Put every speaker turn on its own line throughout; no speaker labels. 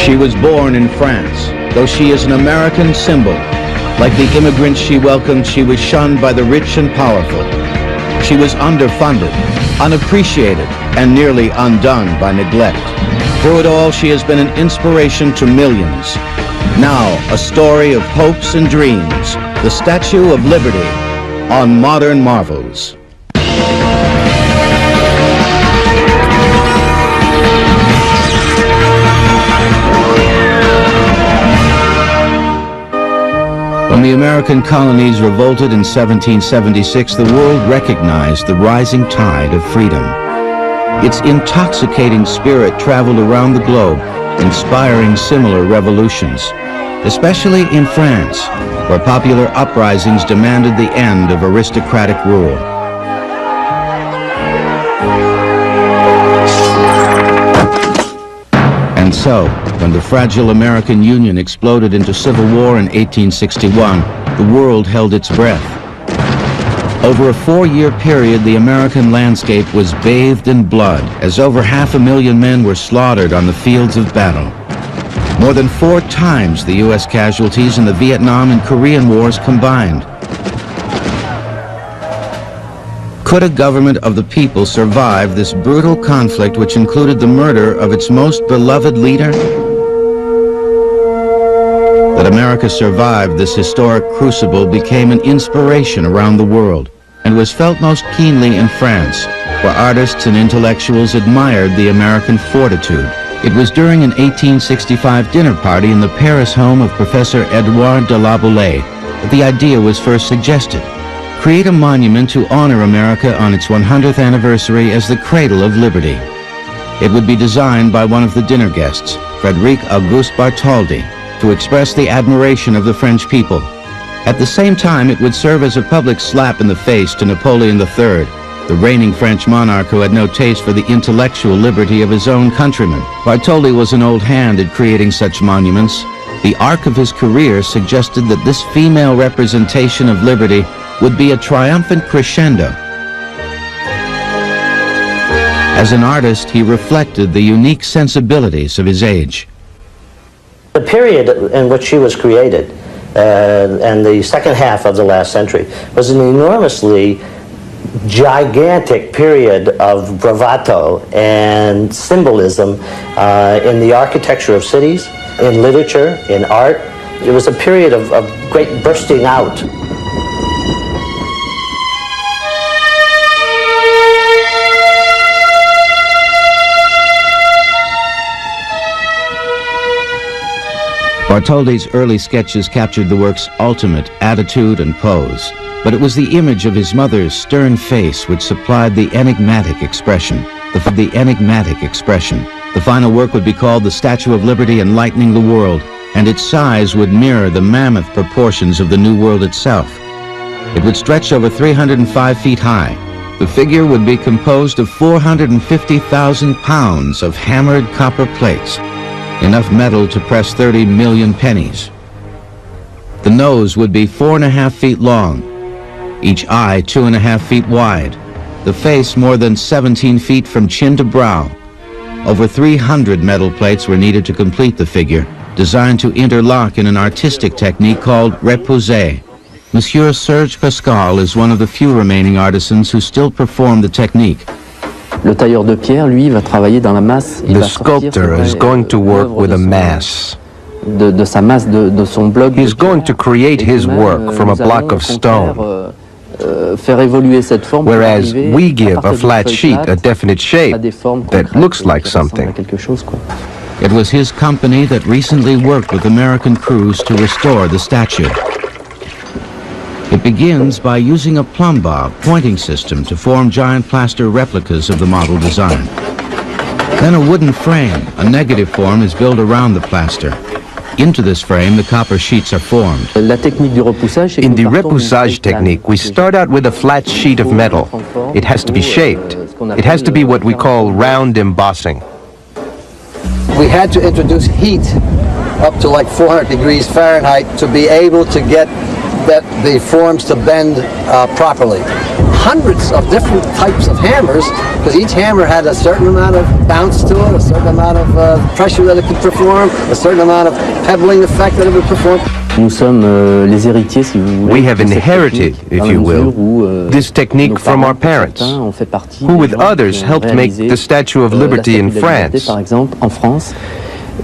She was born in France, though she is an American symbol. Like the immigrants she welcomed, she was shunned by the rich and powerful. She was underfunded, unappreciated, and nearly undone by neglect. Through it all, she has been an inspiration to millions. Now, a story of hopes and dreams, the Statue of Liberty on Modern Marvels. When the American colonies revolted in 1776, the world recognized the rising tide of freedom. Its intoxicating spirit traveled around the globe, inspiring similar revolutions, especially in France, where popular uprisings demanded the end of aristocratic rule. And so, when the fragile American Union exploded into civil war in 1861, the world held its breath. Over a 4-year period, the American landscape was bathed in blood, as over 500,000 men were slaughtered on the fields of battle. More than 4 times the U.S. casualties in the Vietnam and Korean Wars combined. Could a government of the people survive this brutal conflict, which included the murder of its most beloved leader? That America survived this historic crucible became an inspiration around the world, and was felt most keenly in France, where artists and intellectuals admired the American fortitude. It was during an 1865 dinner party in the Paris home of Professor Edouard de la Boulaye that the idea was first suggested. Create a monument to honor America on its 100th anniversary as the cradle of liberty. It would be designed by one of the dinner guests, Frédéric Auguste Bartholdi, to express the admiration of the French people. At the same time, it would serve as a public slap in the face to Napoleon III, the reigning French monarch who had no taste for the intellectual liberty of his own countrymen. Bartholdi was an old hand at creating such monuments. The arc of his career suggested that this female representation of liberty would be a triumphant crescendo. As an artist, he reflected the unique sensibilities of his age.
The period in which she was created, and the second half of the last century, was an enormously gigantic period of bravado and symbolism in the architecture of cities, in literature, in art. It was a period of great bursting out.
Bartholdi's early sketches captured the work's ultimate attitude and pose, but it was the image of his mother's stern face which supplied the enigmatic expression. The final work would be called The Statue of Liberty Enlightening the World, and its size would mirror the mammoth proportions of the New World itself. It would stretch over 305 feet high. The figure would be composed of 450,000 pounds of hammered copper plates, enough metal to press 30 million pennies. The nose would be 4.5 feet long, each eye 2.5 feet wide, the face more than 17 feet from chin to brow. Over 300 metal plates were needed to complete the figure, designed to interlock in an artistic technique called repoussé. Monsieur Serge Pascal is one of the few remaining artisans who still perform the technique.
Le tailleur de pierre, lui, va travailler dans la masse.
The sculptor is going to work with a mass.
De sa masse, de son bloc.
He's going to create his work from a block of stone. Whereas we give a flat sheet a definite shape that looks like something.
It was his company that recently worked with American crews to restore the statue. It begins by using a plumb bob pointing system to form giant plaster replicas of the model design. Then a wooden frame, a negative form, is built around the plaster. Into this frame, the copper sheets are formed.
In the repoussage technique, we start out with a flat sheet of metal. It has to be shaped. It has to be what we call round embossing.
We had to introduce heat up to like 400 degrees Fahrenheit to be able to get that the forms to bend properly. Hundreds of different types of hammers, because each hammer had a certain amount of bounce to it, a certain amount of pressure that it could perform, a certain amount of pebbling effect that it would perform.
Nous sommes les héritiers, si vous voulez.
We have inherited, if you will, this technique from our parents, who with others helped make the Statue of Liberty in France.
Par exemple, en France.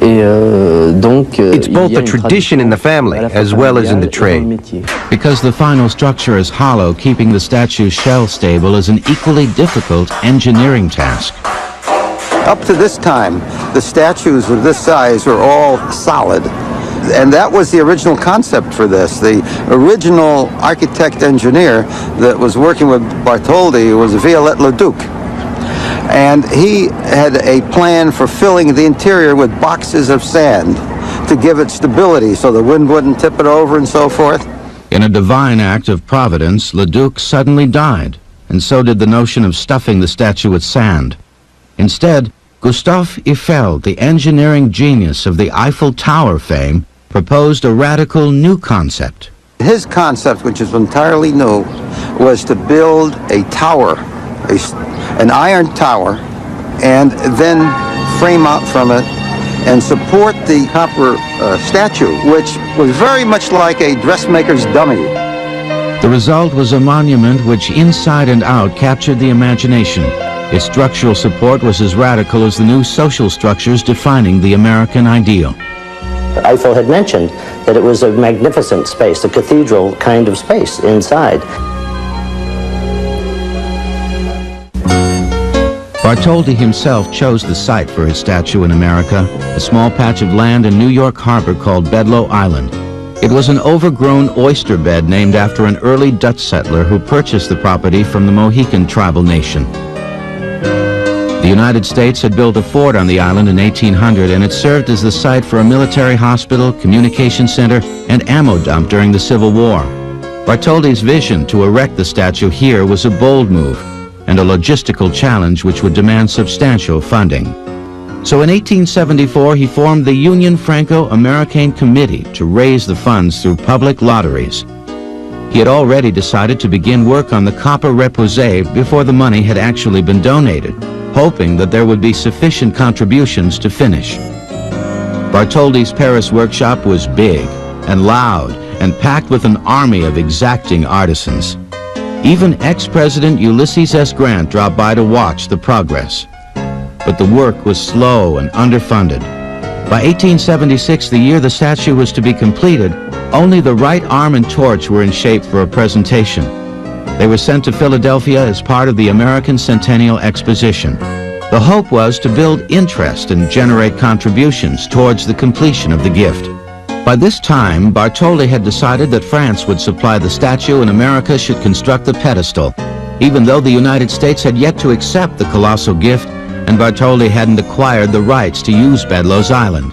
It's
both a tradition in the family as well as in the trade.
Because the final structure is hollow, keeping the statue shell stable is an equally difficult engineering task.
Up to this time, the statues of this size were all solid. And that was the original concept for this. The original architect-engineer that was working with Bartholdi was Viollet-le-Duc. And he had a plan for filling the interior with boxes of sand to give it stability so the wind wouldn't tip it over and so forth.
In a divine act of providence, Leduc suddenly died, and so did the notion of stuffing the statue with sand. Instead, Gustave Eiffel, the engineering genius of the Eiffel Tower fame, proposed a radical new concept.
His concept, which is entirely new, was to build a tower, an iron tower, and then frame out from it and support the copper statue, which was very much like a dressmaker's dummy.
The result was a monument which inside and out captured the imagination. Its structural support was as radical as the new social structures defining the American ideal.
Eiffel had mentioned that it was a magnificent space, a cathedral kind of space inside.
Bartholdi himself chose the site for his statue in America, a small patch of land in New York Harbor called Bedloe Island. It was an overgrown oyster bed named after an early Dutch settler who purchased the property from the Mohican tribal nation. The United States had built a fort on the island in 1800, and it served as the site for a military hospital, communication center, and ammo dump during the Civil War. Bartholdi's vision to erect the statue here was a bold move, and a logistical challenge which would demand substantial funding. So in 1874, he formed the Union Franco-American Committee to raise the funds through public lotteries. He had already decided to begin work on the copper repoussé before the money had actually been donated, hoping that there would be sufficient contributions to finish. Bartholdi's Paris workshop was big and loud and packed with an army of exacting artisans. Even ex-President Ulysses S. Grant dropped by to watch the progress. But the work was slow and underfunded. By 1876, the year the statue was to be completed, only the right arm and torch were in shape for a presentation. They were sent to Philadelphia as part of the American Centennial Exposition. The hope was to build interest and generate contributions towards the completion of the gift. By this time, Bartholdi had decided that France would supply the statue and America should construct the pedestal, even though the United States had yet to accept the colossal gift and Bartholdi hadn't acquired the rights to use Bedloe's Island.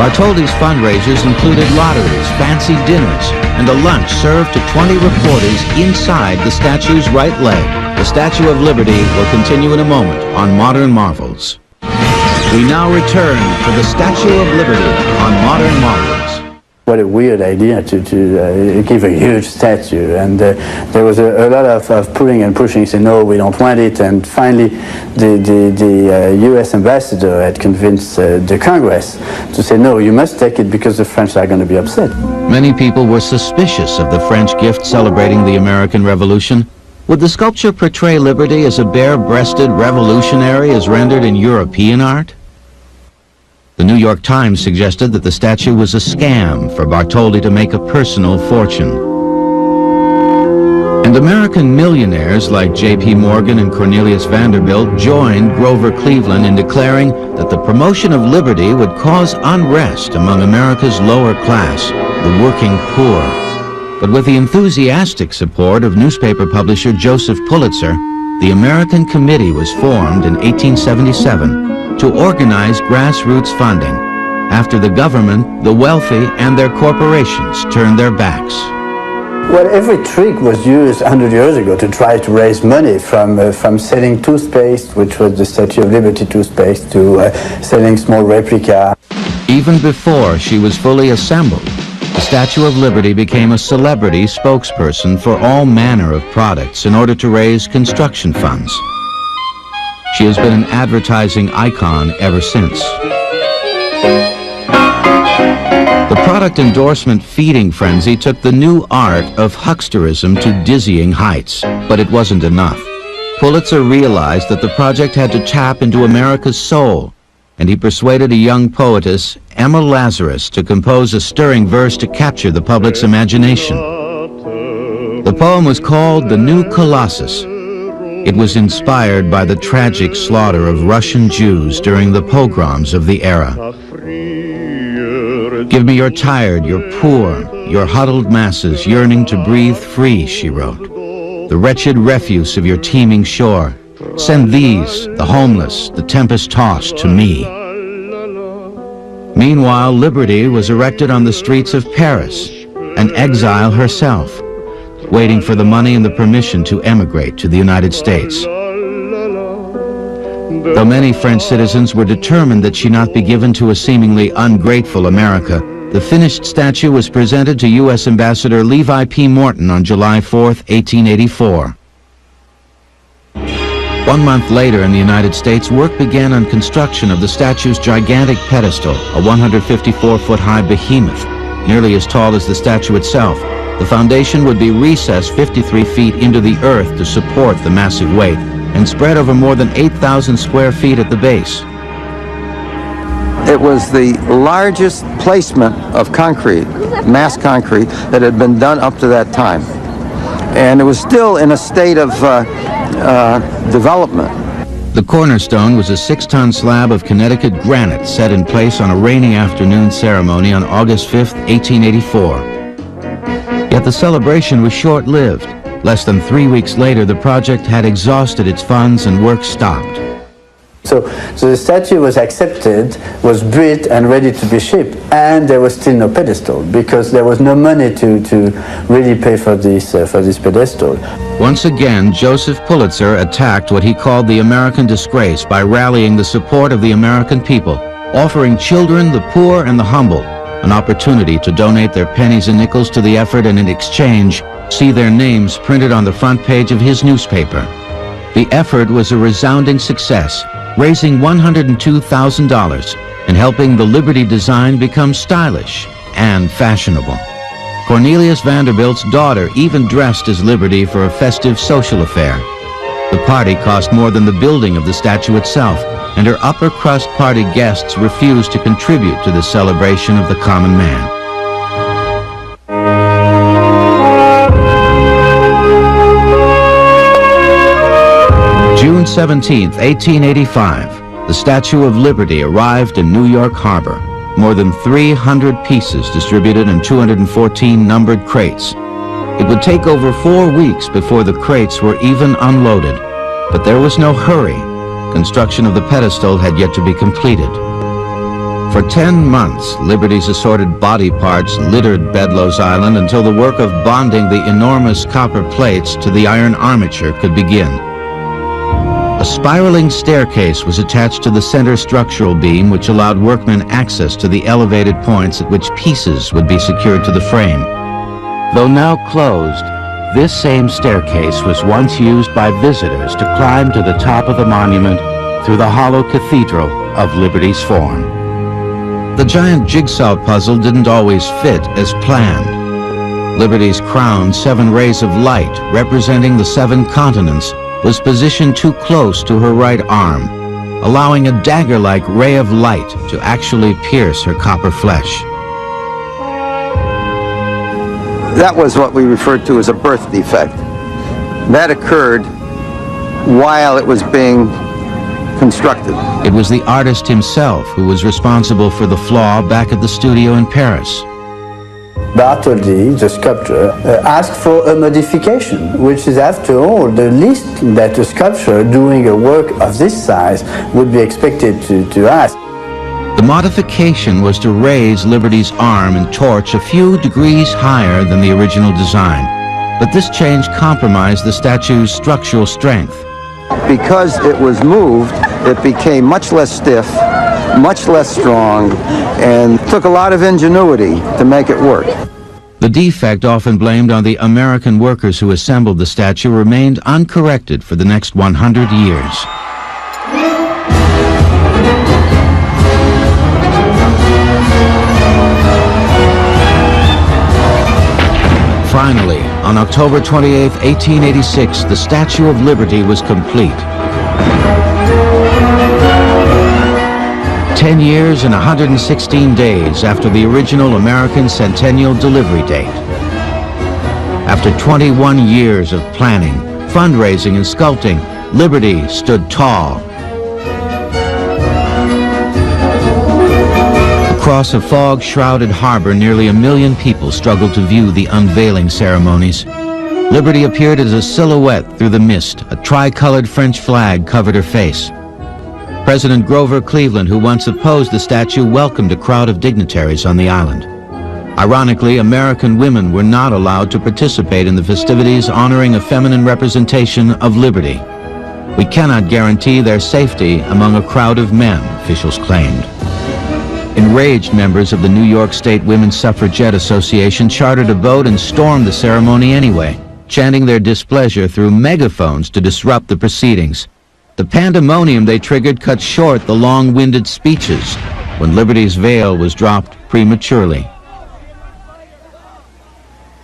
Bartholdi's fundraisers included lotteries, fancy dinners, and a lunch served to 20 reporters inside the statue's right leg. The Statue of Liberty will continue in a moment on Modern Marvels. We now return to the Statue of Liberty on Modern Marvels.
What a weird idea to give a huge statue, and there was a lot of pulling and pushing, saying no, we don't want it, and finally the US ambassador had convinced the Congress to say no, you must take it because the French are going to be upset.
Many people were suspicious of the French gift celebrating the American Revolution. Would the sculpture portray liberty as a bare-breasted revolutionary as rendered in European art? The New York Times suggested that the statue was a scam for Bartholdi to make a personal fortune. And American millionaires like J.P. Morgan and Cornelius Vanderbilt joined Grover Cleveland in declaring that the promotion of liberty would cause unrest among America's lower class, the working poor. But with the enthusiastic support of newspaper publisher Joseph Pulitzer, the American Committee was formed in 1877 to organize grassroots funding after the government, the wealthy, and their corporations turned their backs.
Well, every trick was used 100 years ago to try to raise money, from selling toothpaste, which was the Statue of Liberty toothpaste, to selling small replica.
Even before she was fully assembled, the Statue of Liberty became a celebrity spokesperson for all manner of products in order to raise construction funds. She has been an advertising icon ever since. The product endorsement feeding frenzy took the new art of hucksterism to dizzying heights, but it wasn't enough. Pulitzer realized that the project had to tap into America's soul, and he persuaded a young poetess, Emma Lazarus, to compose a stirring verse to capture the public's imagination. The poem was called The New Colossus. It was inspired by the tragic slaughter of Russian Jews during the pogroms of the era. Give me your tired, your poor, your huddled masses yearning to breathe free, she wrote. The wretched refuse of your teeming shore. Send these, the homeless, the tempest-tossed, to me. Meanwhile, Liberty was erected on the streets of Paris, an exile herself, waiting for the money and the permission to emigrate to the United States. Though many French citizens were determined that she not be given to a seemingly ungrateful America, the finished statue was presented to U.S. Ambassador Levi P. Morton on July 4, 1884. 1 month later in the United States, work began on construction of the statue's gigantic pedestal, a 154-foot-high behemoth, nearly as tall as the statue itself. The foundation would be recessed 53 feet into the earth to support the massive weight, and spread over more than 8,000 square feet at the base.
It was the largest placement of concrete, mass concrete, that had been done up to that time. And it was still in a state of development.
The cornerstone was a 6-ton slab of Connecticut granite set in place on a rainy afternoon ceremony on August 5, 1884. Yet the celebration was short-lived. Less than 3 weeks later, the project had exhausted its funds and work stopped.
So the statue was accepted, was built and ready to be shipped, and there was still no pedestal because there was no money to really pay for this pedestal.
Once again, Joseph Pulitzer attacked what he called the American disgrace by rallying the support of the American people, offering children, the poor, and the humble an opportunity to donate their pennies and nickels to the effort, and in exchange, see their names printed on the front page of his newspaper. The effort was a resounding success, raising $102,000 and helping the Liberty design become stylish and fashionable. Cornelius Vanderbilt's daughter even dressed as Liberty for a festive social affair. The party cost more than the building of the statue itself, and her upper-crust party guests refused to contribute to the celebration of the common man. June 17, 1885, the Statue of Liberty arrived in New York Harbor. More than 300 pieces distributed in 214 numbered crates. It would take over 4 weeks before the crates were even unloaded, but there was no hurry. Construction of the pedestal had yet to be completed. For 10 months, Liberty's assorted body parts littered Bedloe's Island until the work of bonding the enormous copper plates to the iron armature could begin. A spiraling staircase was attached to the center structural beam, which allowed workmen access to the elevated points at which pieces would be secured to the frame. Though now closed, this same staircase was once used by visitors to climb to the top of the monument through the hollow cathedral of Liberty's form. The giant jigsaw puzzle didn't always fit as planned. Liberty's crowned 7 rays of light, representing the 7 continents, was positioned too close to her right arm, allowing a dagger-like ray of light to actually pierce her copper flesh.
That was what we referred to as a birth defect. That occurred while it was being constructed.
It was the artist himself who was responsible for the flaw back at the studio in Paris.
Bartholdi, the sculptor, asked for a modification, which is, after all, the least that a sculptor doing a work of this size would be expected to ask.
The modification was to raise Liberty's arm and torch a few degrees higher than the original design, but this change compromised the statue's structural strength.
Because it was moved, it became much less stiff, much less strong, and it took a lot of ingenuity to make it work.
The defect, often blamed on the American workers who assembled the statue, remained uncorrected for the next 100 years. Finally, on October 28, 1886, the Statue of Liberty was complete. 10 years and 116 days after the original American centennial delivery date. After 21 years of planning, fundraising, and sculpting, Liberty stood tall. Across a fog-shrouded harbor, nearly 1 million people struggled to view the unveiling ceremonies. Liberty appeared as a silhouette through the mist. A tri-colored French flag covered her face. President Grover Cleveland, who once opposed the statue, welcomed a crowd of dignitaries on the island. Ironically, American women were not allowed to participate in the festivities honoring a feminine representation of liberty. We cannot guarantee their safety among a crowd of men, officials claimed. Enraged members of the New York State Women's Suffragette Association chartered a boat and stormed the ceremony anyway, chanting their displeasure through megaphones to disrupt the proceedings. The pandemonium they triggered cut short the long-winded speeches when Liberty's veil was dropped prematurely.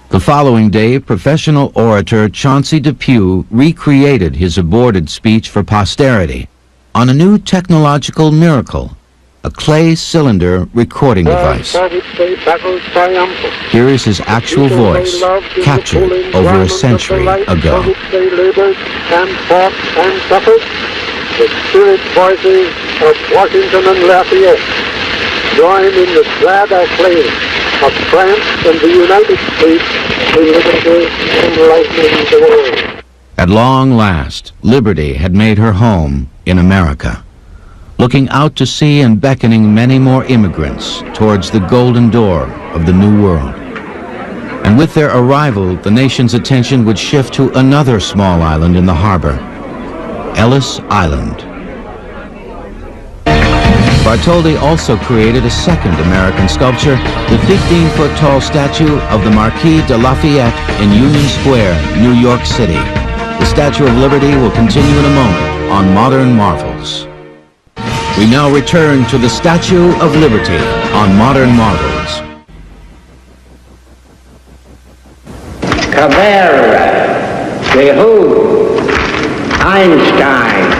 The following day, professional orator Chauncey Depew recreated his aborted speech for posterity on a new technological miracle, a clay cylinder recording device. Here is his actual voice, captured over a century ago.
The spirit voices of Washington and Lafayette join in the glad acclaim of France and the United States in liberty enlightening the world.
At long last, Liberty had made her home in America, looking out to sea and beckoning many more immigrants towards the golden door of the New World. And with their arrival, the nation's attention would shift to another small island in the harbor, Ellis Island. Bartholdi also created a second American sculpture, the 15-foot-tall statue of the Marquis de Lafayette in Union Square, New York City. The Statue of Liberty will continue in a moment on Modern Marvels. We now return to the Statue of Liberty on Modern Marvels.
Cabrera, Behoud, Einstein,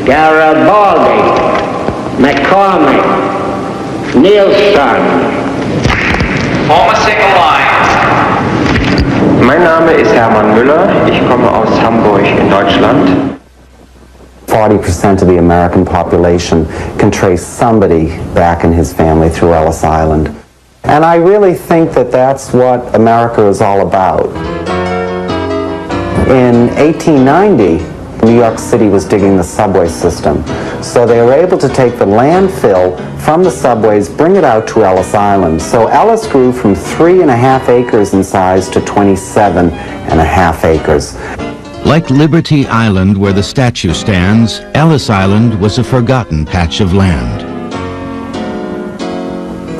Garibaldi, McCormick, Nielsen.
Form a single line. Mein Name ist Hermann Müller. Ich komme aus Hamburg in Deutschland.
40% of the American population can trace somebody back in his family through Ellis Island. And I really think that that's what America is all about. In 1890, New York City was digging the subway system. So they were able to take the landfill from the subways, bring it out to Ellis Island. So Ellis grew from 3.5 acres in size to 27.5 acres.
Like Liberty Island, where the statue stands, Ellis Island was a forgotten patch of land.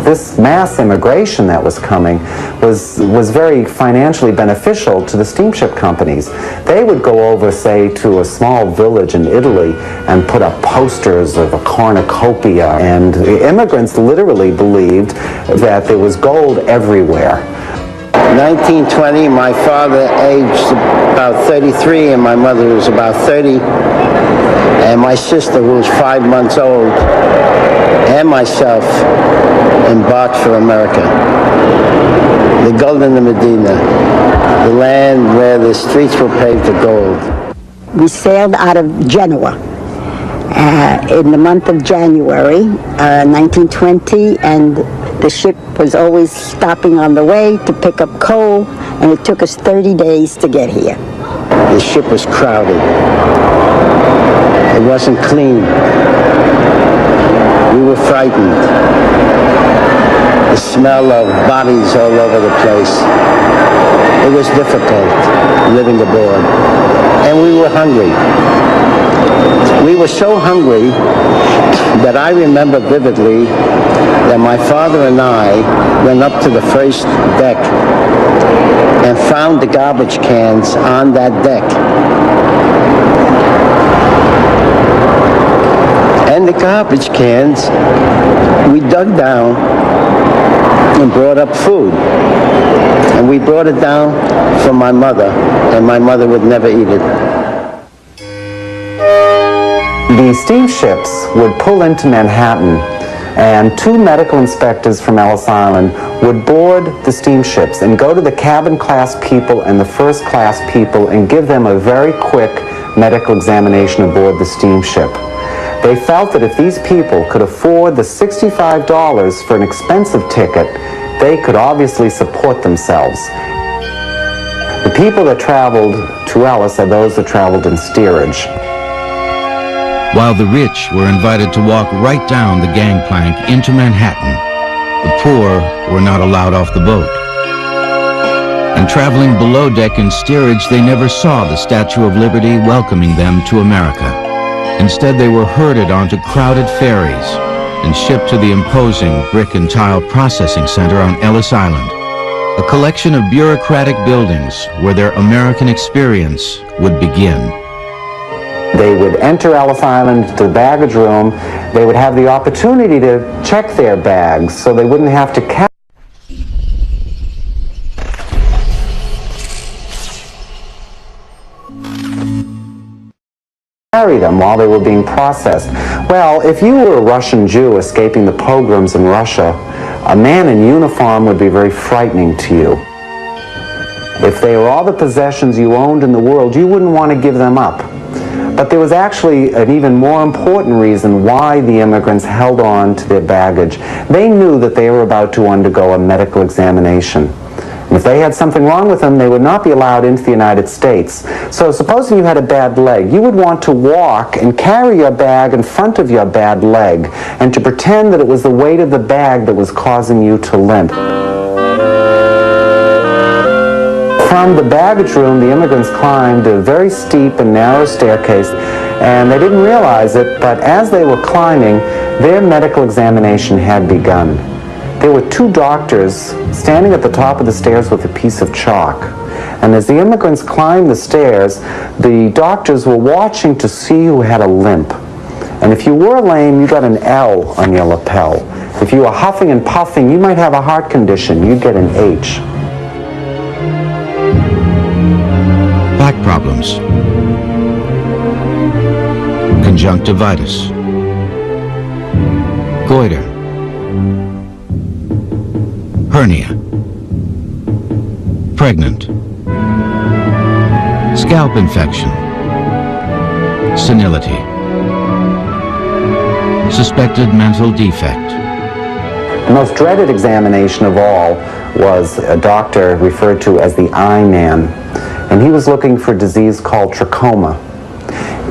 This mass immigration that was coming was very financially beneficial to the steamship companies. They would go over, say, to a small village in Italy and put up posters of a cornucopia, and immigrants literally believed that there was gold everywhere.
1920, my father aged about 33 and my mother was about 30, and my sister, who was 5 months old, and myself embarked for America. The Golden Medina, the land where the streets were paved with gold.
We sailed out of Genoa in the month of January 1920, and the ship was always stopping on the way to pick up coal, and it took us 30 days to get here.
The ship was crowded. It wasn't clean. We were frightened. The smell of bodies all over the place. It was difficult living aboard. And we were hungry. We were so hungry that I remember vividly that my father and I went up to the first deck and found the garbage cans on that deck. And the garbage cans, we dug down and brought up food. And we brought it down for my mother, and my mother would never eat it.
The steamships would pull into Manhattan, and 2 medical inspectors from Ellis Island would board the steamships and go to the cabin class people and the first class people and give them a very quick medical examination aboard the steamship. They felt that if these people could afford the $65 for an expensive ticket, they could obviously support themselves. The people that traveled to Ellis are those that traveled in steerage.
While the rich were invited to walk right down the gangplank into Manhattan, the poor were not allowed off the boat. And traveling below deck in steerage, they never saw the Statue of Liberty welcoming them to America. Instead, they were herded onto crowded ferries and shipped to the imposing brick and tile processing center on Ellis Island, a collection of bureaucratic buildings where their American experience would begin.
They would enter Ellis Island to the baggage room. They would have the opportunity to check their bags so they wouldn't have to carry them while they were being processed. Well, if you were a Russian Jew escaping the pogroms in Russia, a man in uniform would be very frightening to you. If they were all the possessions you owned in the world, you wouldn't want to give them up. But there was actually an even more important reason why the immigrants held on to their baggage. They knew that they were about to undergo a medical examination. And if they had something wrong with them, they would not be allowed into the United States. So supposing you had a bad leg, you would want to walk and carry your bag in front of your bad leg and to pretend that it was the weight of the bag that was causing you to limp. From the baggage room, the immigrants climbed a very steep and narrow staircase, and they didn't realize it, but as they were climbing, their medical examination had begun. There were 2 doctors standing at the top of the stairs with a piece of chalk. And as the immigrants climbed the stairs, the doctors were watching to see who had a limp. And if you were lame, you got an L on your lapel. If you were huffing and puffing, you might have a heart condition. You'd get an H.
Back problems, conjunctivitis, goiter, hernia, pregnant, scalp infection, senility, suspected mental defect.
The most dreaded examination of all was a doctor referred to as the eye man, and he was looking for a disease called trachoma.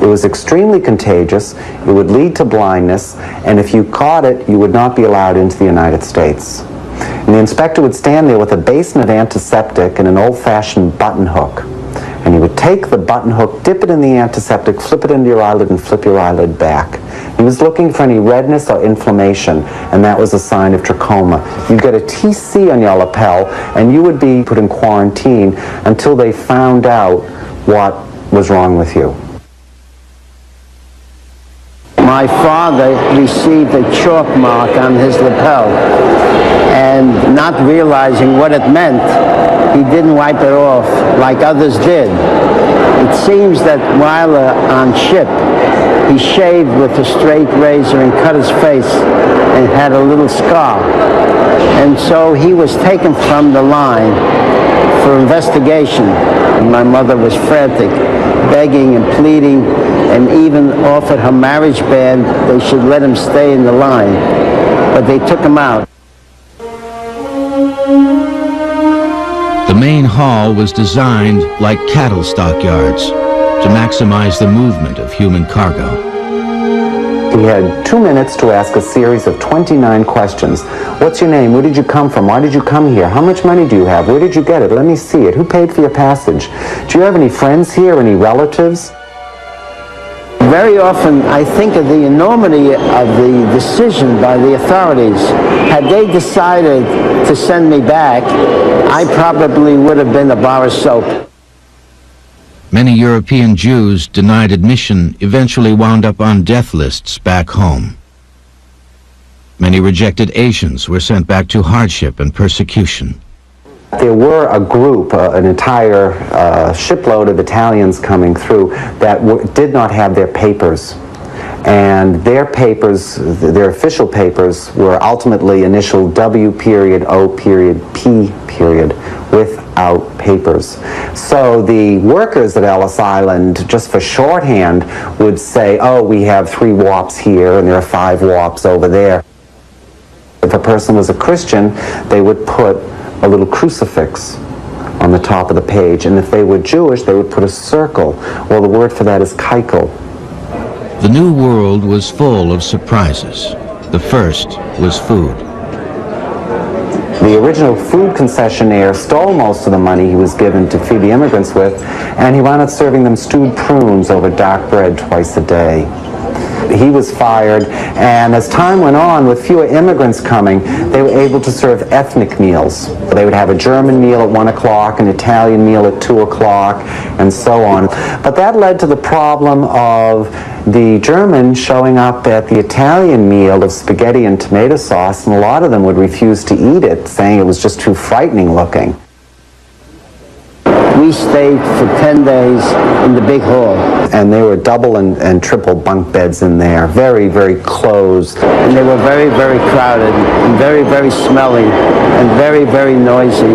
It was extremely contagious, it would lead to blindness, and if you caught it, you would not be allowed into the United States. And the inspector would stand there with a basin of antiseptic and an old-fashioned button hook. And he would take the button hook, dip it in the antiseptic, flip it into your eyelid, and flip your eyelid back. He was looking for any redness or inflammation, and that was a sign of trachoma. You'd get a TC on your lapel, and you would be put in quarantine until they found out what was wrong with you.
My father received a chalk mark on his lapel, and not realizing what it meant, he didn't wipe it off like others did. It seems that while on ship, he shaved with a straight razor and cut his face and had a little scar. And so he was taken from the line for investigation. My mother was frantic, begging and pleading, and even offered her marriage band they should let him stay in the line. But they took him out.
The main hall was designed like cattle stockyards to maximize the movement of human cargo.
He had 2 minutes to ask a series of 29 questions. What's your name? Where did you come from? Why did you come here? How much money do you have? Where did you get it? Let me see it. Who paid for your passage? Do you have any friends here? Any relatives?
Very often I think of the enormity of the decision by the authorities. Had they decided to send me back, I probably would have been a bar of soap.
Many European Jews denied admission eventually wound up on death lists back home. Many rejected Asians were sent back to hardship and persecution.
There were a group, an entire shipload of Italians coming through that did not have their papers. And their papers, their official papers, were ultimately initial W period, O period, P period, without papers. So the workers at Ellis Island, just for shorthand, would say, oh, we have 3 WAPs here and there are 5 WAPs over there. If a person was a Christian, they would put a little crucifix on the top of the page, and if they were Jewish, they would put a circle. Well, the word for that is kaikel.
The New World was full of surprises. The first was food.
The original food concessionaire stole most of the money he was given to feed the immigrants with, and he wound up serving them stewed prunes over dark bread twice a day. He was fired, and as time went on, with fewer immigrants coming, they were able to serve ethnic meals. They would have a German meal at 1 o'clock, an Italian meal at 2 o'clock, and so on. But that led to the problem of the Germans showing up at the Italian meal of spaghetti and tomato sauce, and a lot of them would refuse to eat it, saying it was just too frightening looking.
We stayed for 10 days in the big hall.
And there were double and triple bunk beds in there, very, very closed.
And they were very, very crowded, and very, very smelly, and very, very noisy.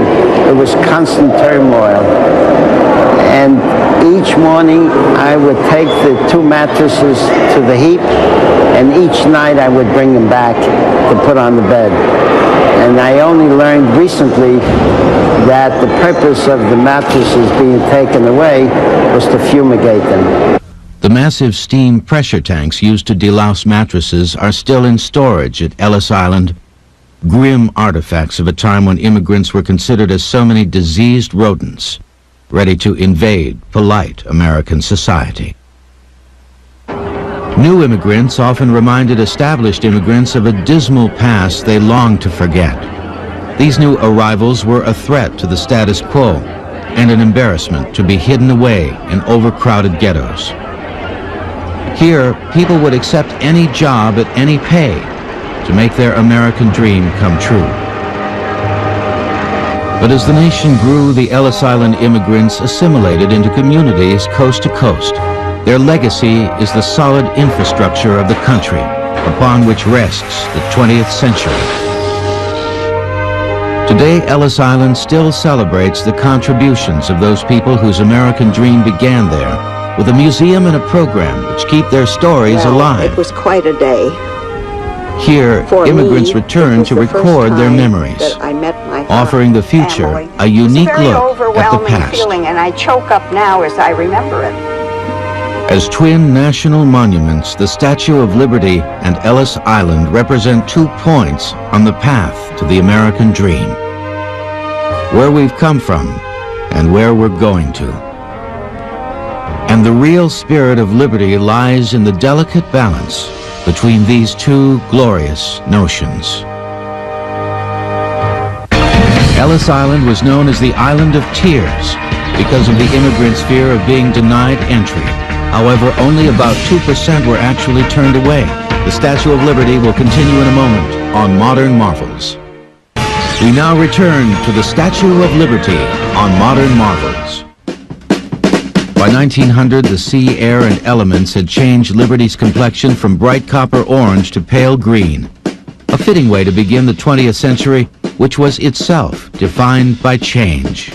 It was constant turmoil. And each morning I would take the 2 mattresses to the heap, and each night I would bring them back to put on the bed. And I only learned recently that the purpose of the mattresses being taken away was to fumigate them.
The massive steam pressure tanks used to delouse mattresses are still in storage at Ellis Island, grim artifacts of a time when immigrants were considered as so many diseased rodents, ready to invade polite American society. New immigrants often reminded established immigrants of a dismal past they longed to forget. These new arrivals were a threat to the status quo and an embarrassment to be hidden away in overcrowded ghettos. Here, people would accept any job at any pay to make their American dream come true. But as the nation grew, the Ellis Island immigrants assimilated into communities coast to coast. Their legacy is the solid infrastructure of the country upon which rests the 20th century. Today, Ellis Island still celebrates the contributions of those people whose American dream began there, with a museum and a program which keep their stories alive.
It was quite a day.
Here, immigrants return to record their memories, offering the future a unique look at the past.
It's a very overwhelming feeling, and I choke up now as I remember it.
As twin national monuments, the Statue of Liberty and Ellis Island represent 2 points on the path to the American dream. Where we've come from and where we're going to. And the real spirit of liberty lies in the delicate balance between these 2 glorious notions. Ellis Island was known as the Island of Tears because of the immigrants' fear of being denied entry. However, only about 2% were actually turned away. The Statue of Liberty will continue in a moment on Modern Marvels. We now return to the Statue of Liberty on Modern Marvels. By 1900, the sea, air, and elements had changed Liberty's complexion from bright copper orange to pale green. A fitting way to begin the 20th century, which was itself defined by change.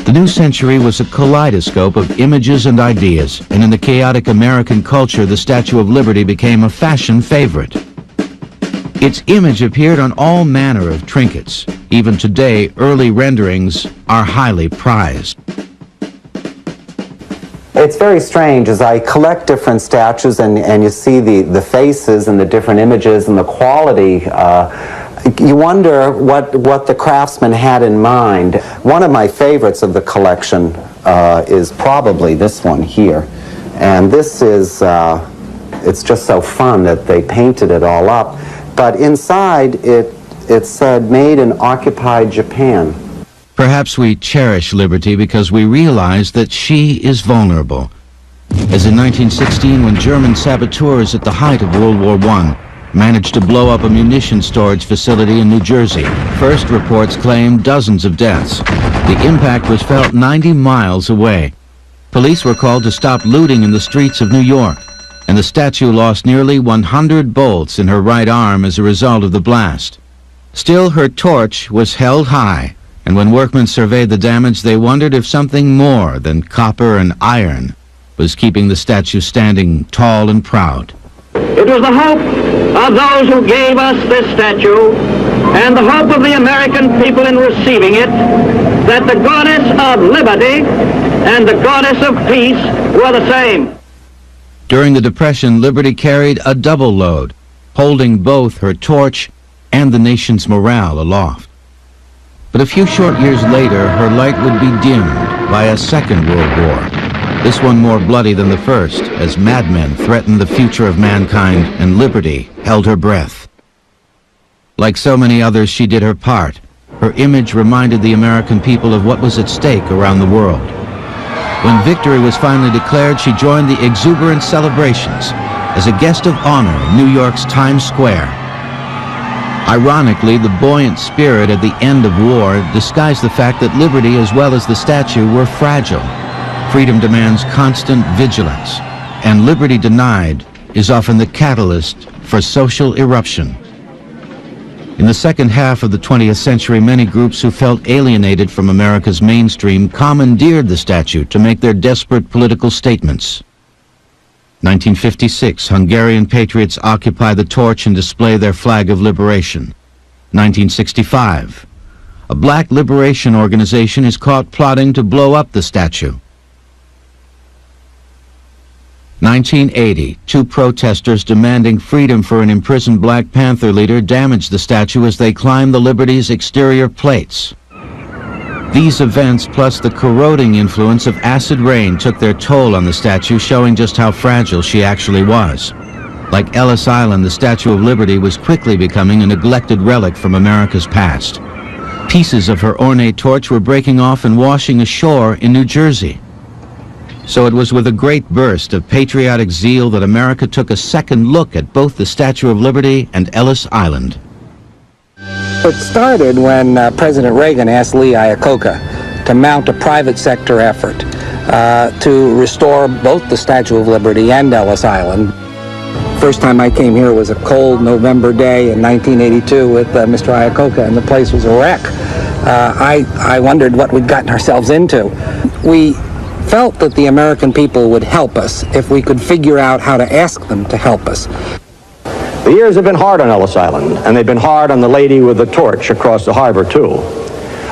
The new century was a kaleidoscope of images and ideas, and in the chaotic American culture, the Statue of Liberty became a fashion favorite. Its image appeared on all manner of trinkets. Even today, early renderings are highly prized.
It's very strange as I collect different statues and you see the faces and the different images and the quality. You wonder what the craftsman had in mind. One of my favorites of the collection is probably this one here. And this is, it's just so fun that they painted it all up. But inside, it said, made in occupied Japan.
Perhaps we cherish liberty because we realize that she is vulnerable. As in 1916, when German saboteurs at the height of World War I managed to blow up a munitions storage facility in New Jersey. First reports claimed dozens of deaths. The impact was felt 90 miles away. Police were called to stop looting in the streets of New York, and the statue lost nearly 100 bolts in her right arm as a result of the blast. Still, her torch was held high, and when workmen surveyed the damage, they wondered if something more than copper and iron was keeping the statue standing tall and proud.
It was the hope of those who gave us this statue and the hope of the American people in receiving it that the goddess of liberty and the goddess of peace were the same.
During the Depression, Liberty carried a double load, holding both her torch and the nation's morale aloft. But a few short years later, her light would be dimmed by a Second World War. This one more bloody than the first, as madmen threatened the future of mankind and liberty held her breath. Like so many others, she did her part. Her image reminded the American people of what was at stake around the world. When victory was finally declared, she joined the exuberant celebrations as a guest of honor in New York's Times Square. Ironically, the buoyant spirit at the end of war disguised the fact that liberty as well as the statue were fragile. Freedom demands constant vigilance, and liberty denied is often the catalyst for social eruption. In the second half of the 20th century, many groups who felt alienated from America's mainstream commandeered the statue to make their desperate political statements. 1956, Hungarian patriots occupy the torch and display their flag of liberation. 1965, a black liberation organization is caught plotting to blow up the statue. 1980, two protesters demanding freedom for an imprisoned Black Panther leader damaged the statue as they climbed the Liberty's exterior plates. These events, plus the corroding influence of acid rain, took their toll on the statue, showing just how fragile she actually was. Like Ellis Island, the Statue of Liberty was quickly becoming a neglected relic from America's past. Pieces of her ornate torch were breaking off and washing ashore in New Jersey. So it was with a great burst of patriotic zeal that America took a second look at both the Statue of Liberty and Ellis Island.
It started when President Reagan asked Lee Iacocca to mount a private sector effort to restore both the Statue of Liberty and Ellis Island. First time I came here was a cold November day in 1982 with Mr. Iacocca, and the place was a wreck. I wondered what we'd gotten ourselves into. We felt that the American people would help us if we could figure out how to ask them to help us.
The years have been hard on Ellis Island, and they've been hard on the lady with the torch across the harbor, too.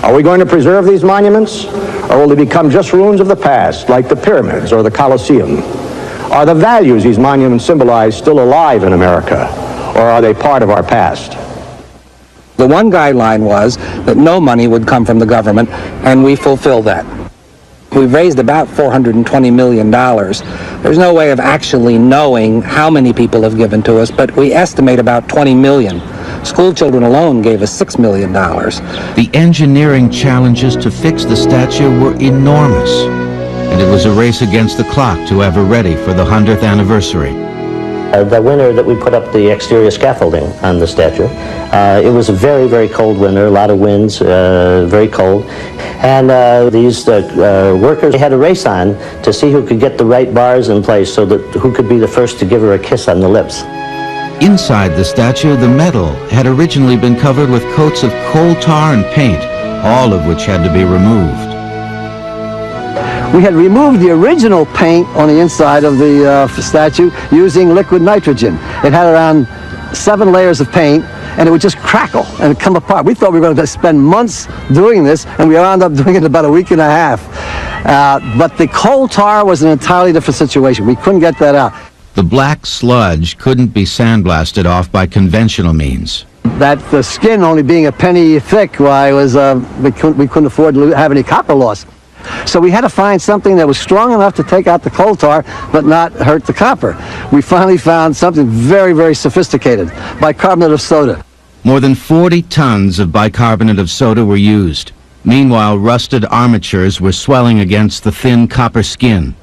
Are we going to preserve these monuments, or will they become just ruins of the past, like the pyramids or the Colosseum? Are the values these monuments symbolize still alive in America, or are they part of our past?
The one guideline was that no money would come from the government, and we fulfilled that. We've raised about $420 million. There's no way of actually knowing how many people have given to us, but we estimate about 20 million. School children alone gave us $6 million.
The engineering challenges to fix the statue were enormous, and it was a race against the clock to have her ready for the 100th anniversary.
The winter that we put up the exterior scaffolding on the statue, it was a very, very cold winter, a lot of winds, very cold. And these workers had a race on to see who could get the right bars in place so that who could be the first to give her a kiss on the lips.
Inside the statue, the metal had originally been covered with coats of coal tar and paint, all of which had to be removed.
We had removed the original paint on the inside of the statue using liquid nitrogen. It had around 7 layers of paint, and it would just crackle and come apart. We thought we were going to spend months doing this, and we wound up doing it in about a week and a half. But the coal tar was an entirely different situation. We couldn't get that out.
The black sludge couldn't be sandblasted off by conventional means.
That the skin only being a penny thick, why was we couldn't afford to have any copper loss. So we had to find something that was strong enough to take out the coal tar but not hurt the copper. We finally found something very, very sophisticated, bicarbonate of soda.
More than 40 tons of bicarbonate of soda were used. Meanwhile, rusted armatures were swelling against the thin copper skin.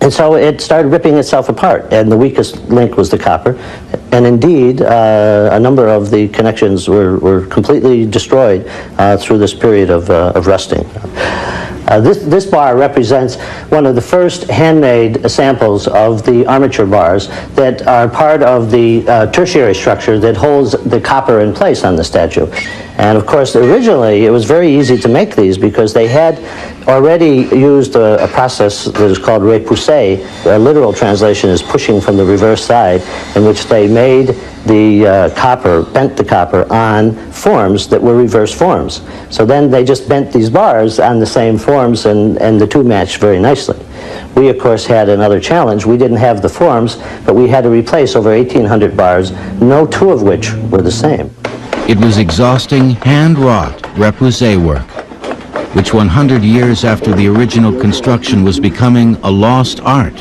And so it started ripping itself apart, and the weakest link was the copper. And indeed, a number of the connections were completely destroyed through this period of rusting. This bar represents one of the first handmade samples of the armature bars that are part of the tertiary structure that holds the copper in place on the statue. And of course, originally, it was very easy to make these because they had already used a process that is called repousser. A literal translation is pushing from the reverse side, in which they made the copper, bent the copper on forms that were reverse forms. So then they just bent these bars on the same forms, and the two matched very nicely. We, of course, had another challenge. We didn't have the forms, but we had to replace over 1,800 bars, no two of which were the same.
It was exhausting, hand-wrought repousser work, which 100 years after the original construction was becoming a lost art.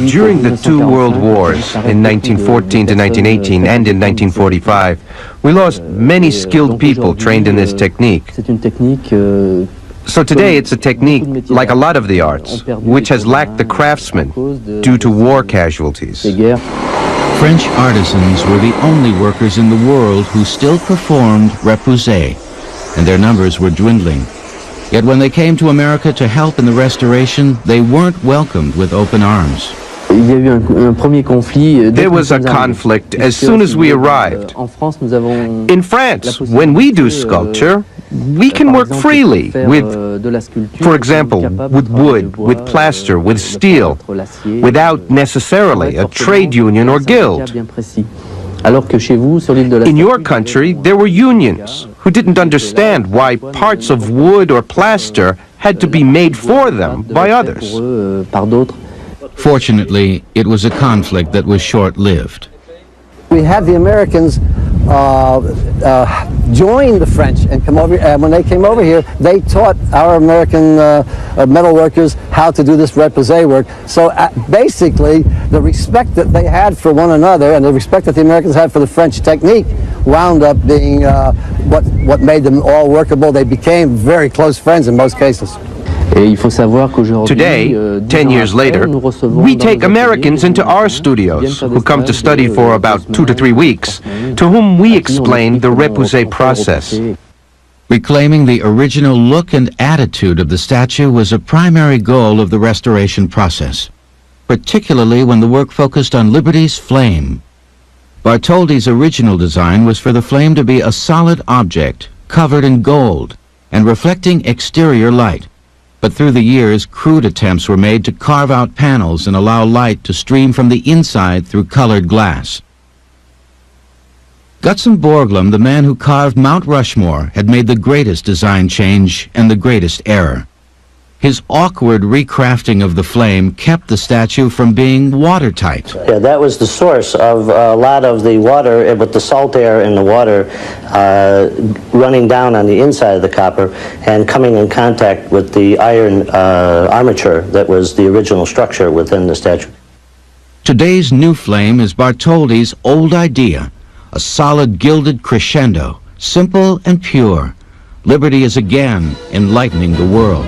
During the two world wars, in 1914 to 1918 and in 1945, we lost many skilled people trained in this technique. So today it's a technique, like a lot of the arts, which has lacked the craftsmen due to war casualties.
French artisans were the only workers in the world who still performed repousser, and their numbers were dwindling. Yet when they came to America to help in the restoration, they weren't welcomed with open arms.
There was a conflict as soon as we arrived. In France, when we do sculpture, we can work freely with, for example, with wood, with plaster, with steel, without necessarily a trade union or guild. In your country, there were unions who didn't understand why parts of wood or plaster had to be made for them by others.
Fortunately, it was a conflict that was short-lived.
We had the Americans join the French and come over. When they came over here, they taught our American metal workers how to do this repousser work. So basically, the respect that they had for one another and the respect that the Americans had for the French technique wound up being what made them all workable. They became very close friends in most cases.
Today, 10 years later, we take Americans into our studios who come to study for about 2 to 3 weeks, to whom we explain the repousser process.
Reclaiming the original look and attitude of the statue was a primary goal of the restoration process, particularly when the work focused on Liberty's flame. Bartholdi's original design was for the flame to be a solid object covered in gold and reflecting exterior light. But through the years, crude attempts were made to carve out panels and allow light to stream from the inside through colored glass. Gutzon Borglum, the man who carved Mount Rushmore, had made the greatest design change and the greatest error. His awkward recrafting of the flame kept the statue from being watertight.
Yeah, that was the source of a lot of the water, with the salt air in the water running down on the inside of the copper and coming in contact with the iron armature that was the original structure within the statue.
Today's new flame is Bartholdi's old idea, a solid gilded crescendo, simple and pure. Liberty is again enlightening the world.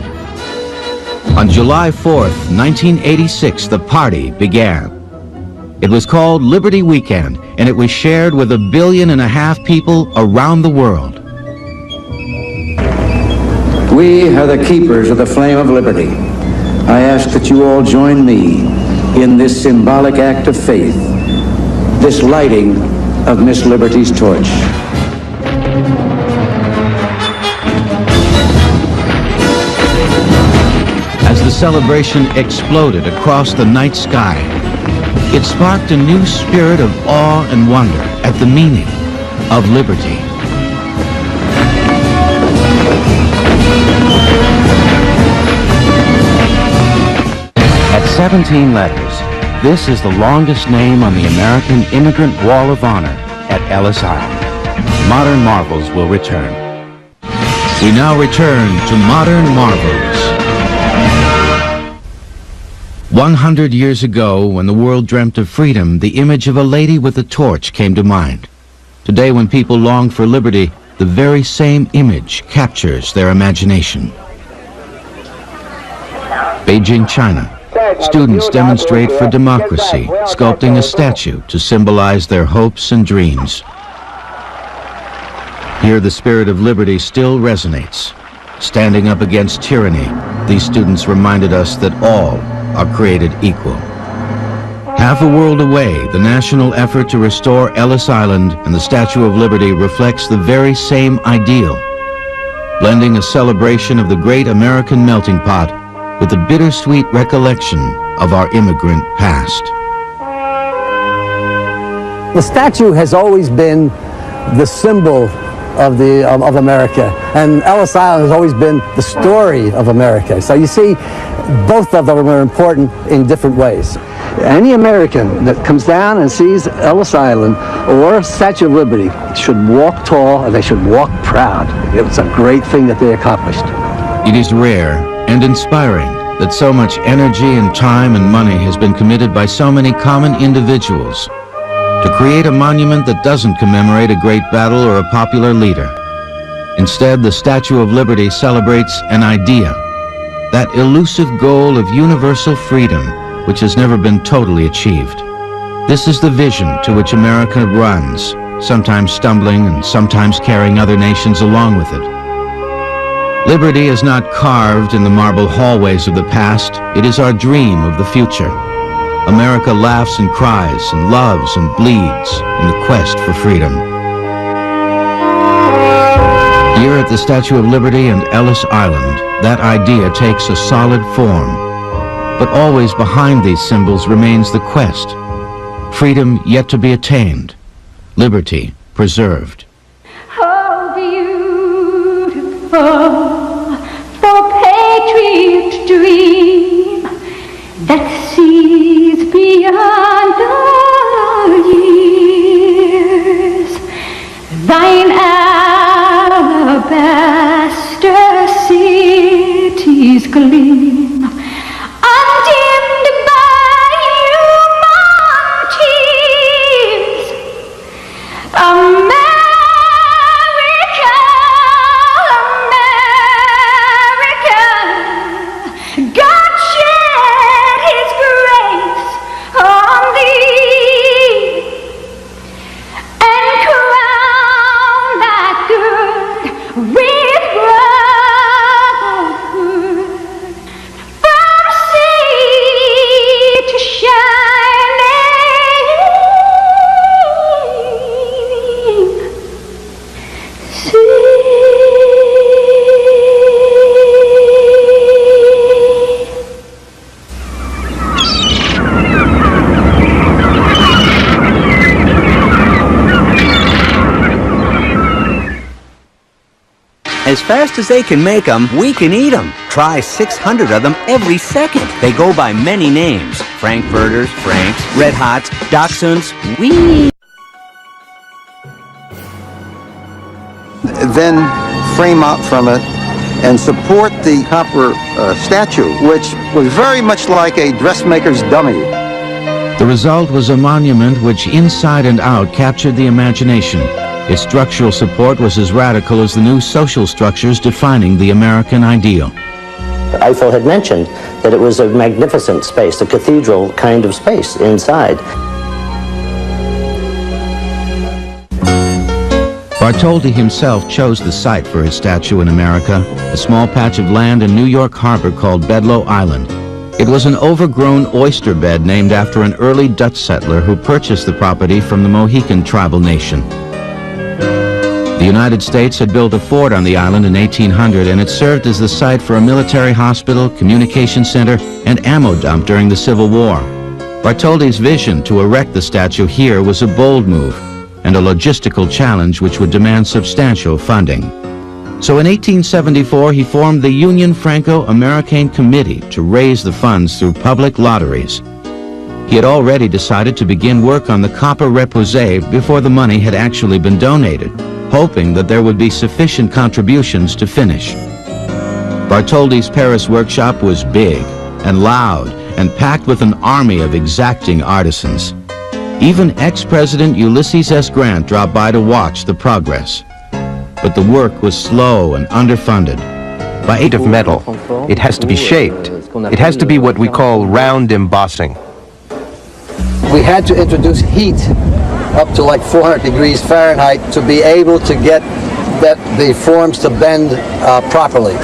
On July 4th, 1986, the party began. It was called Liberty Weekend, and it was shared with 1.5 billion people around the world.
We are the keepers of the flame of liberty. I ask that you all join me in this symbolic act of faith, this lighting of Miss Liberty's torch.
As the celebration exploded across the night sky, it sparked a new spirit of awe and wonder at the meaning of liberty. At 17 letters, this is the longest name on the American Immigrant Wall of Honor at Ellis Island. Modern marvels will return. We now return to modern marvels. 100 years ago, when the world dreamt of freedom, the image of a lady with a torch came to mind. Today, when people long for liberty, the very same image captures their imagination. Beijing, China. Students demonstrate for democracy, sculpting a statue to symbolize their hopes and dreams. Here, the spirit of liberty still resonates. Standing up against tyranny, these students reminded us that all are created equal. Half a world away, the national effort to restore Ellis Island and the Statue of Liberty reflects the very same ideal, blending a celebration of the great American melting pot with the bittersweet recollection of our immigrant past.
The statue has always been the symbol of America, and Ellis Island has always been the story of America. So you see, both of them are important in different ways. Any American that comes down and sees Ellis Island or Statue of Liberty should walk tall and they should walk proud. It was a great thing that they accomplished.
It is rare and inspiring that so much energy and time and money has been committed by so many common individuals to create a monument that doesn't commemorate a great battle or a popular leader. Instead, the Statue of Liberty celebrates an idea, that elusive goal of universal freedom, which has never been totally achieved. This is the vision to which America runs, sometimes stumbling and sometimes carrying other nations along with it. Liberty is not carved in the marble hallways of the past, it is our dream of the future. America laughs and cries and loves and bleeds in the quest for freedom. Here at the Statue of Liberty and Ellis Island, that idea takes a solid form. But always behind these symbols remains the quest. Freedom yet to be attained. Liberty preserved.
How beautiful the patriot dream that sees beyond the years. Thine alabaster cities gleam, undimmed by human tears. America, America, God shed His grace on thee, and crown that good with brotherhood, from sea to shining sea.
As fast as they can make them, we can eat them. Try 600 of them every second. They go by many names. Frankfurters, Franks, Red Hots, Dachshunds, wee.
Then frame out from it and support the copper statue, which was very much like a dressmaker's dummy.
The result was a monument which inside and out captured the imagination. Its structural support was as radical as the new social structures defining the American ideal.
Eiffel had mentioned that it was a magnificent space, a cathedral kind of space inside.
Bartholdi himself chose the site for his statue in America, a small patch of land in New York Harbor called Bedloe Island. It was an overgrown oyster bed named after an early Dutch settler who purchased the property from the Mohican tribal nation. The United States had built a fort on the island in 1800, and it served as the site for a military hospital, communication center, and ammo dump during the Civil War. Bartholdi's vision to erect the statue here was a bold move and a logistical challenge which would demand substantial funding. So in 1874, he formed the Union Franco-American Committee to raise the funds through public lotteries. He had already decided to begin work on the copper repoussé before the money had actually been donated. hoping that there would be sufficient contributions to finish. Bartholdi's Paris workshop was big and loud and packed with an army of exacting artisans. Even ex-President Ulysses S. Grant dropped by to watch the progress. But the work was slow and underfunded.
By aid of metal, it has to be shaped. It has to be what we call round embossing.
We had to introduce heat up to like 400 degrees Fahrenheit to be able to get the forms to bend properly.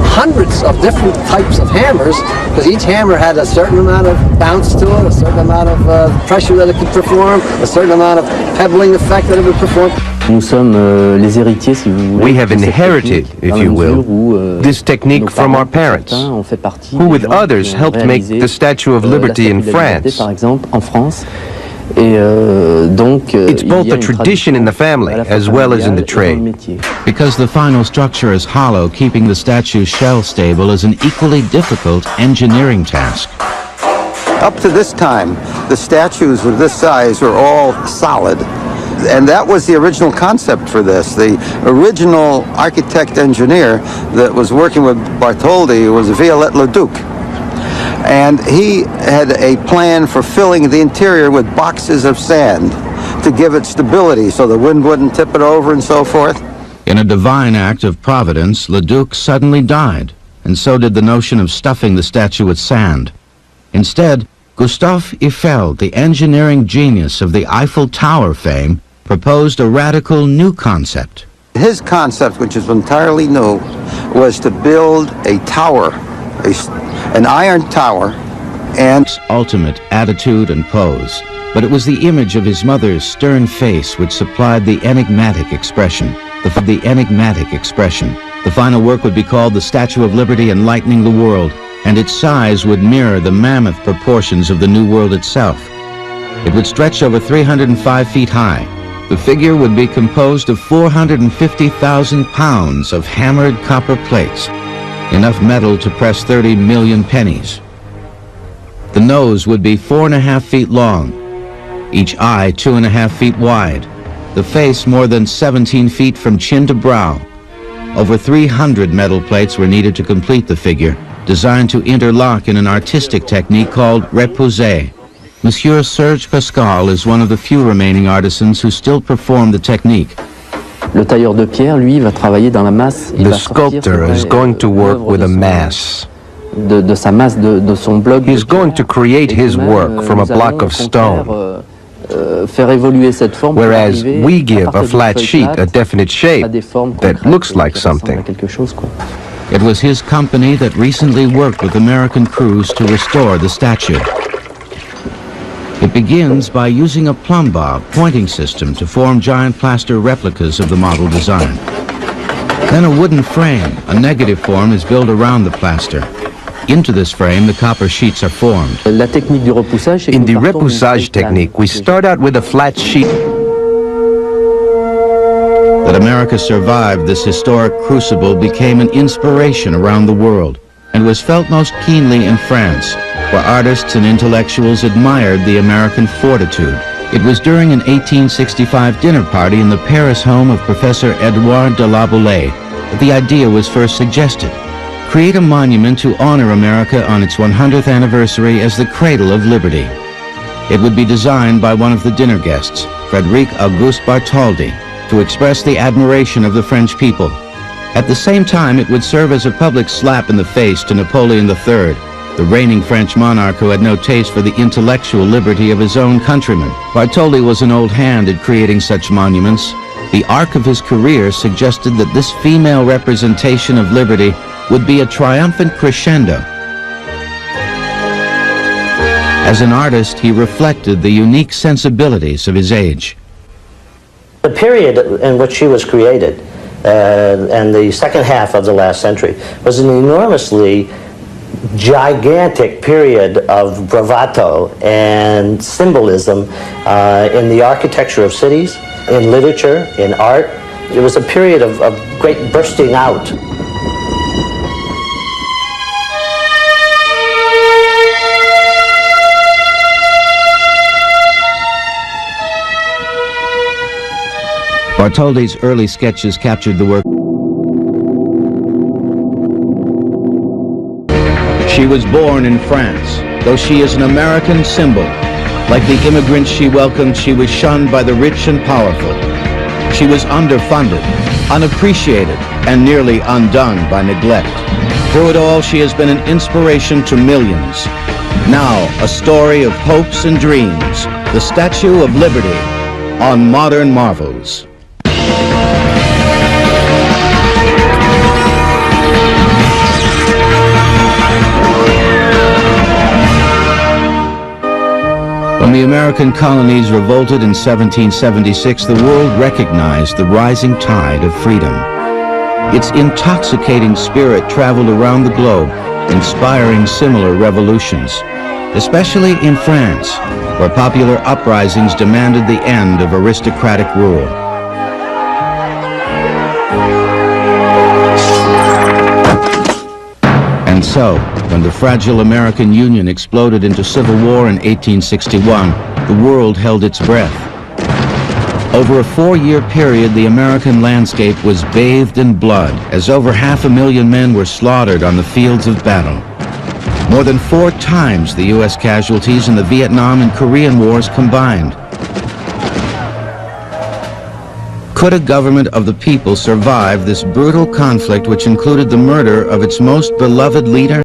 Hundreds of different types of hammers, because each hammer had a certain amount of bounce to it, a certain amount of pressure that it could perform, a certain amount of pebbling effect that it would perform.
Nous sommes les héritiers, si vous voulez.
We have inherited, if you will, this technique from our parents, who with others helped make the Statue of Liberty in France.
Par exemple, en France. It's
both a tradition in the family as well as in the trade.
Because the final structure is hollow, keeping the statue's shell stable is an equally difficult engineering task.
Up to this time, the statues of this size were all solid. And that was the original concept for this. The original architect-engineer that was working with Bartholdi was Viollet-le-Duc. And he had a plan for filling the interior with boxes of sand to give it stability so the wind wouldn't tip it over and so forth.
In a divine act of providence, Leduc suddenly died, and so did the notion of stuffing the statue with sand. Instead, Gustave Eiffel, the engineering genius of the Eiffel Tower fame, proposed a radical new concept.
His concept, which is entirely new, was to build a tower, an iron tower, and
ultimate attitude and pose. But it was the image of his mother's stern face which supplied the enigmatic expression. The final work would be called the Statue of Liberty Enlightening the World, and its size would mirror the mammoth proportions of the New World itself. It would stretch over 305 feet high. The figure would be composed of 450,000 pounds of hammered copper plates, enough metal to press 30 million pennies. The nose would be 4.5 feet long, each eye 2.5 feet wide, the face more than 17 feet from chin to brow. Over 300 metal plates were needed to complete the figure, designed to interlock in an artistic technique called repousser. Monsieur Serge Pascal is one of the few remaining artisans who still perform the technique.
Le tailleur de pierre, lui, va travailler dans la masse.
The sculptor is going to work with a mass.
De sa masse, de son bloc.
He's going to create his work from a block of stone.
Faire évoluer cette forme.
Whereas we give a flat sheet a definite shape that looks like something.
It was his company that recently worked with American crews to restore the statue. It begins by using a plumb bob pointing system to form giant plaster replicas of the model design. Then a wooden frame, a negative form, is built around the plaster. Into this frame, the copper sheets are formed.
In the repoussage technique, we start out with a flat sheet.
That America survived this historic crucible became an inspiration around the world and was felt most keenly in France, where artists and intellectuals admired the American fortitude. It was during an 1865 dinner party in the Paris home of Professor Edouard de la Boulaye that the idea was first suggested. Create a monument to honor America on its 100th anniversary as the cradle of liberty. It would be designed by one of the dinner guests, Frédéric Auguste Bartholdi, to express the admiration of the French people. At the same time, it would serve as a public slap in the face to Napoleon III, the reigning French monarch who had no taste for the intellectual liberty of his own countrymen. Bartholdi was an old hand at creating such monuments. The arc of his career suggested that this female representation of liberty would be a triumphant crescendo. As an artist, he reflected the unique sensibilities of his age.
The period in which she was created, and the second half of the last century, was an enormously gigantic period of bravado and symbolism in the architecture of cities, in literature, in art. It was a period of great bursting out.
Bartholdi's early sketches captured the work. She was born in France, though she is an American symbol. Like the immigrants she welcomed, she was shunned by the rich and powerful. She was underfunded, unappreciated, and nearly undone by neglect. Through it all, she has been an inspiration to millions. Now, a story of hopes and dreams, the Statue of Liberty on Modern Marvels. When the American colonies revolted in 1776, the world recognized the rising tide of freedom. Its intoxicating spirit traveled around the globe, inspiring similar revolutions, especially in France, where popular uprisings demanded the end of aristocratic rule. And so, when the fragile American Union exploded into civil war in 1861, the world held its breath. Over a 4-year period, the American landscape was bathed in blood, as over 500,000 men were slaughtered on the fields of battle. More than 4 times the U.S. casualties in the Vietnam and Korean Wars combined. Could a government of the people survive this brutal conflict, which included the murder of its most beloved leader?